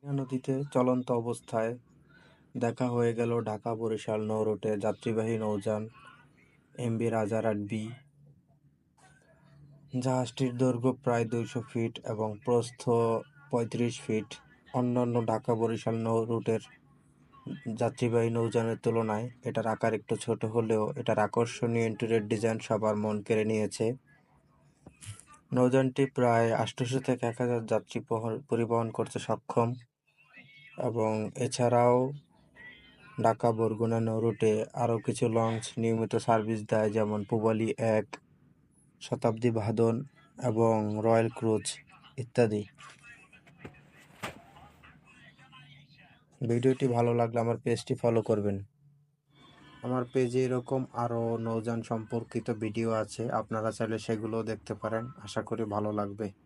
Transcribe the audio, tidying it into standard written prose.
মেঘনা নদীতে চলন্ত অবস্থায় দেখা হয়ে গেল ঢাকা-বরিশাল নৌরুটে যাত্রীবাহী নৌযান এমভি রাজা রাড-বি। জাহাজটির দৈর্ঘ্য প্রায় ২০০ ফিট এবং প্রস্থ ৩৫ ফিট। অন্যান্য ঢাকা-বরিশাল রুটের যাত্রীবাহী নৌযানের তুলনায় এটার আকার একটু ছোট হলেও এটার আকর্ষণীয় ইন্টেরিয়র ডিজাইন সবার মন কেড়ে নিয়েছে। নৌযানটি প্রায় ৮০০ থেকে ১,০০০ যাত্রী পরিবহন করতে সক্ষম এবং এছাড়াও ঢাকা-বরগুনা নৌরুটে আরও কিছু লঞ্চ নিয়মিত সার্ভিস দেয়, যেমন পূবালী ১, শতাব্দী ভাদন এবং রয়্যাল ক্রুজ ইত্যাদি। ভিডিওটি ভালো লাগলে আমার পেজটি ফলো করবেন। আমার পেজে এরকম আরও নৌযান সম্পর্কিত ভিডিও আছে, আপনারা চাইলে সেগুলোও দেখতে পারেন। আশা করি ভালো লাগবে।